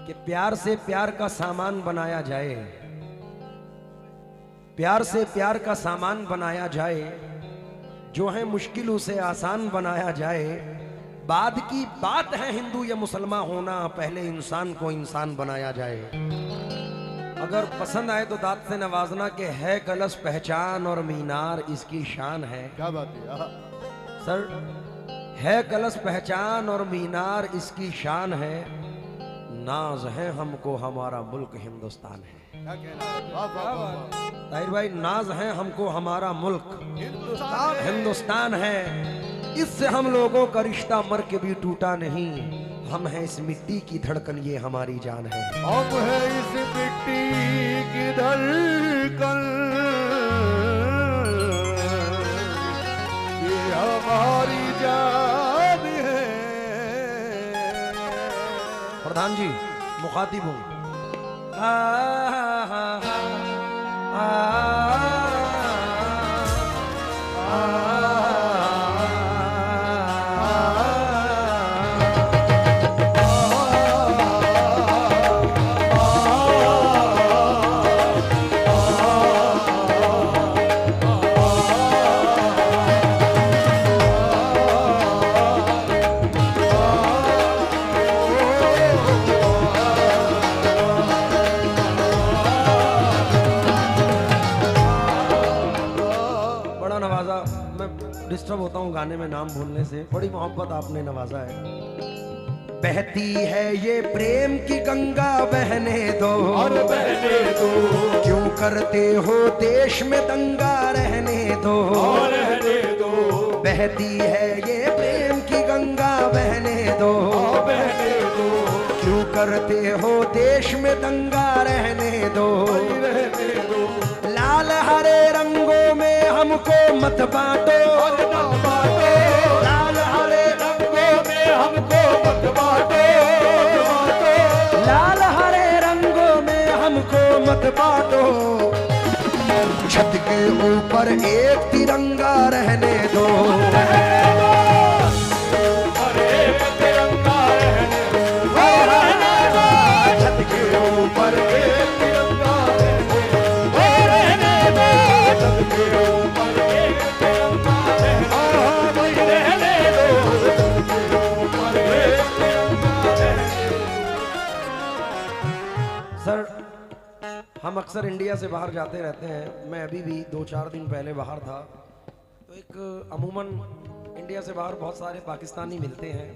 कि प्यार से प्यार का सामान बनाया जाए, प्यार से प्यार का सामान बनाया जाए, जो है मुश्किल उसे आसान बनाया जाए। बाद की बात है हिंदू या मुसलमान होना, पहले इंसान को इंसान बनाया जाए। अगर पसंद आए तो दांत से नवाजना के है कलश पहचान और मीनार इसकी शान है। क्या बात है सर, है कलश पहचान और मीनार इसकी शान है। नाज है हमको हमारा मुल्क हिंदुस्तान है। क्या कहना है? वाह वाह वाह ताहिर भाई, नाज है हमको हमारा मुल्क हिंदुस्तान है। इससे हम लोगों का रिश्ता मर के भी टूटा नहीं। हम हैं इस मिट्टी की धड़कन, ये हमारी जान है। हम है इस मिट्टी की धड़कन, ये हमारी जान है। प्रधान जी, मुखातिब हूँ। डिस्टर्ब होता हूँ गाने में नाम भूलने से, बड़ी मोहब्बत आपने नवाजा है। बहती है ये प्रेम की गंगा, बहने दो और बहने दो, क्यों करते हो देश में दंगा, रहने दो और रहने दो। बहती है ये प्रेम की गंगा, बहने दो और बहने दो, क्यों करते हो देश में दंगा, रहने दो रहने दो। लाल हरे रंगों में हमको मत बांटो, लाल हरे रंगों में हमको मत बांटो, लाल हरे रंगों में हमको मत बांटो। छत के ऊपर एक तिरंगा, रहने दो और एक तिरंगा रहने दो। छत के ऊपर एक तिरंगा रहने दो, छत के ऊपर एक तिरंगा रहने दो, छत के ऊपर एक तिरंगा रहने दो। सर, हम अक्सर इंडिया से बाहर जाते रहते हैं। मैं अभी भी 2-4 दिन पहले बाहर था, तो एक अमूमन इंडिया से बाहर बहुत सारे पाकिस्तानी मिलते हैं।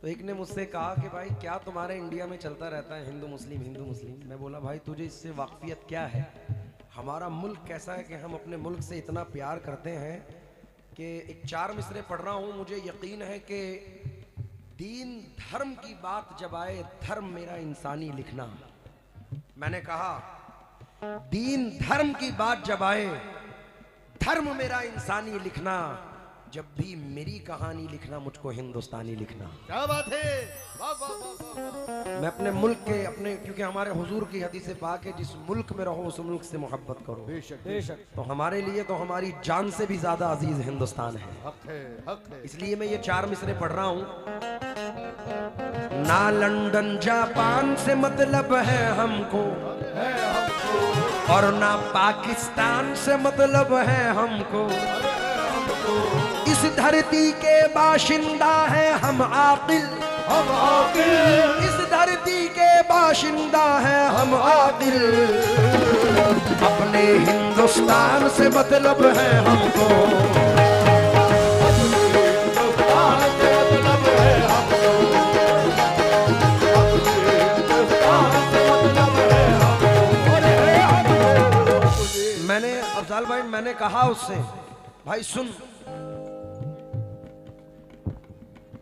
तो एक ने मुझसे कहा कि भाई क्या तुम्हारे इंडिया में चलता रहता है हिंदू मुस्लिम हिंदू मुस्लिम। मैं बोला भाई तुझे इससे वाकफियत क्या है? हमारा मुल्क कैसा है कि हम अपने मुल्क से इतना प्यार करते हैं कि एक 4 मिसरे पढ़ रहा हूँ, मुझे यकीन है कि दीन धर्म की बात जब आए, धर्म मेरा इंसानी लिखना। मैंने कहा दीन धर्म की बात जब आए, धर्म मेरा इंसानी लिखना। जब भी मेरी कहानी लिखना, मुझको हिंदुस्तानी लिखना। क्या बात है? वाह वाह वाह। मैं अपने मुल्क के अपने, क्योंकि हमारे हुजूर की हदीस पाक है, जिस मुल्क में रहो उस मुल्क से मोहब्बत करो। बेशक बेशक, तो हमारे लिए तो हमारी जान से भी ज्यादा अजीज हिंदुस्तान है। हक है, हक है। इसलिए मैं ये 4 मिसरे पढ़ रहा हूँ। ना लंदन जापान से मतलब है हमको, और ना पाकिस्तान से मतलब है हमको। इस धरती के बाशिंदा है हम आकिल, हम आकिल। इस धरती के बाशिंदा है हम आकिल। अपने हिंदुस्तान से मतलब है हमको, हिंदुस्तान से मतलब है हमको, हिंदुस्तान से मतलब है हमको। मैंने अफजाल भाई, मैंने कहा उससे भाई सुन,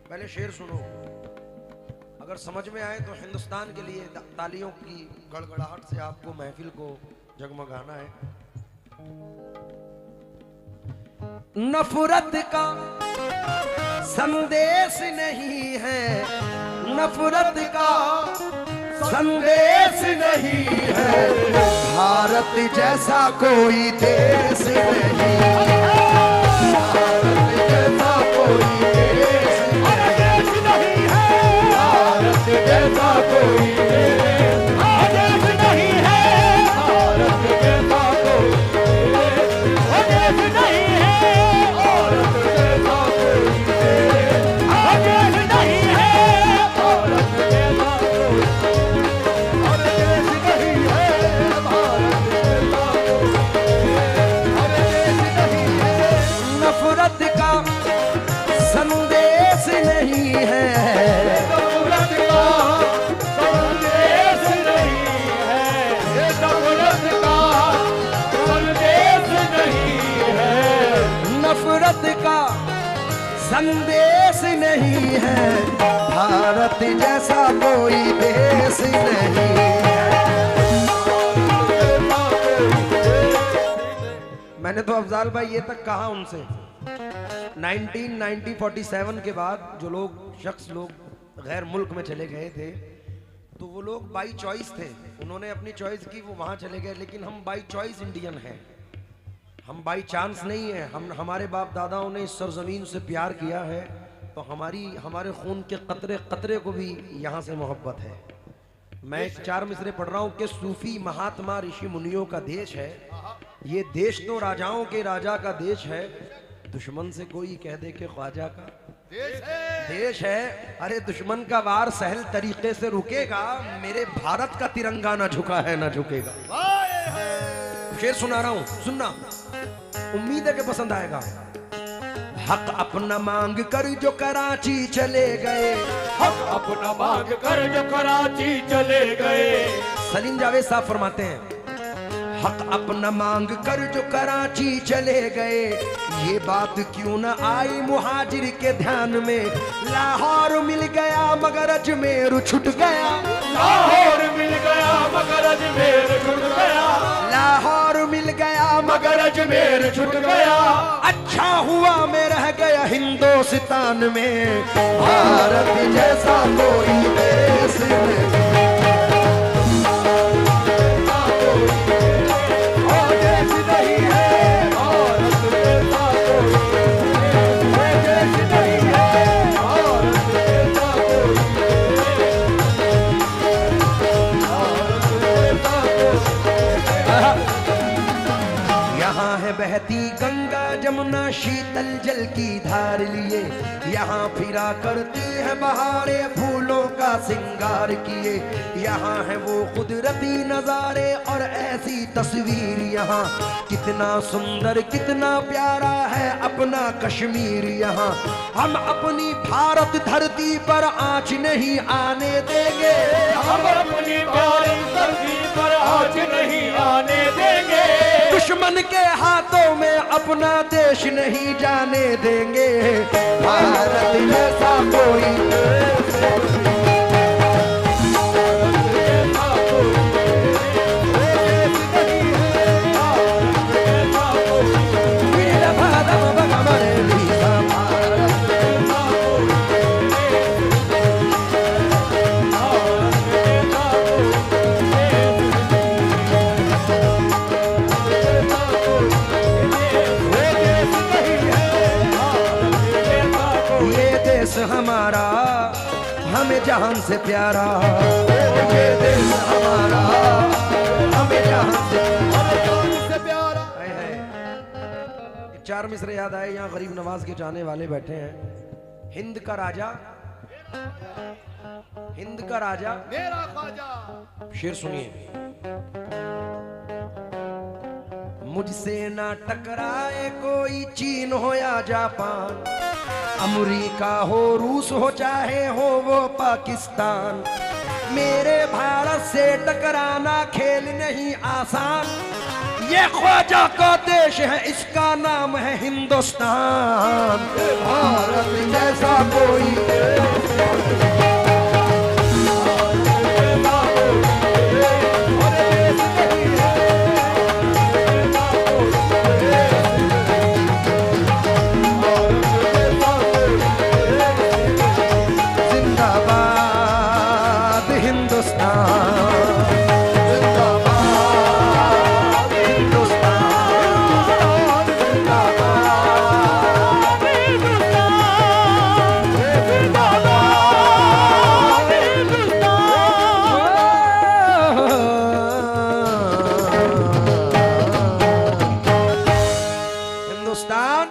पहले शेर सुनो, अगर समझ में आए तो हिंदुस्तान के लिए तालियों की गड़गड़ाहट से आपको महफिल को जगमगाना है। नफरत का संदेश नहीं है, नफरत का संदेश नहीं है। भारत जैसा कोई देश नहीं, भारत जैसा कोई देश नहीं है, भारत जैसा कोई कोई देश, वो देश नहीं है भारत जैसा कोई देश, वो देश नहीं है भारत जैसा कोई देश, वो देश नहीं है भारत जैसा कोई, और देश नहीं है भारत जैसा कोई, और देश नहीं है। नफरत का संदेश नहीं है, नफरत का संदेश नहीं है, ये नफरत का संदेश नहीं है, नफरत का संदेश नहीं है, भारत जैसा कोई देश नहीं है। मैंने तो अफजाल भाई ये तक कहा उनसे 1947 के बाद जो शख्स लोग गैर मुल्क में चले गए थे तो वो लोग बाई चॉइस थे, उन्होंने अपनी चॉइस की, वो वहां चले गए, लेकिन हम बाई चॉइस इंडियन हैं, हम बाई चांस नहीं है। हमारे बाप दादाओं ने इस सरजमीन से प्यार किया है तो हमारे खून के कतरे कतरे को भी यहाँ से मोहब्बत है। मैं एक 4 मिसरे पढ़ रहा हूँ कि सूफी महात्मा ऋषि मुनियों का देश है, ये देश तो राजाओं के राजा का देश है, दुश्मन से कोई कह दे कि ख्वाजा का देश है। अरे दुश्मन का वार सहल तरीके से रुकेगा, मेरे भारत का तिरंगा ना झुका है ना झुकेगा। शेर सुना रहा हूं, सुनना, उम्मीद है कि पसंद आएगा। हक अपना मांग कर जो कराची चले गए, हक अपना मांग कर जो कराची चले गए, सलीम जावेद साहब फरमाते हैं हक अपना मांग कर जो कराची चले गए, ये बात क्यों न आई मुहाजिर के ध्यान में, लाहौर मिल गया मगर अजमेर छूट गया, लाहौर मिल गया मगर अजमेर छूट गया, लाहौर मिल गया मगर अजमेर छूट गया, अच्छा हुआ मैं रह गया हिंदुस्तान में, भारत जैसा कोई देश नहीं। बहती गंगा जमुना शीतल जल की धार लिए, यहाँ फिरा करती है बहारे फूलों का सिंगार किए, यहाँ है वो कुदरती नजारे और ऐसी तस्वीर, यहाँ कितना सुंदर कितना प्यारा है अपना कश्मीर, यहाँ हम अपनी भारत धरती पर आँच नहीं आने देंगे, हम अपनी भारत धरती पर आँच नहीं आने देंगे, दुश्मन के हाथों में अपना देश नहीं जाने देंगे, भारत जैसा कोई हमारा हमें जहान से प्यारा, ये देश हमारा हमें जहान से प्यारा। 4 मिसरे याद आए, यहाँ गरीब नवाज के जाने वाले बैठे हैं। हिंद का राजा, हिंद का राजा मेरा ख्वाजा, शेर सुनिए। मुझसे ना टकराए कोई चीन हो या जापान, अमेरिका हो रूस हो चाहे हो वो पाकिस्तान, मेरे भारत से टकराना खेल नहीं आसान, ये ख्वाजा का देश है इसका नाम है हिंदुस्तान, भारत जैसा कोई हिंदुस्तान।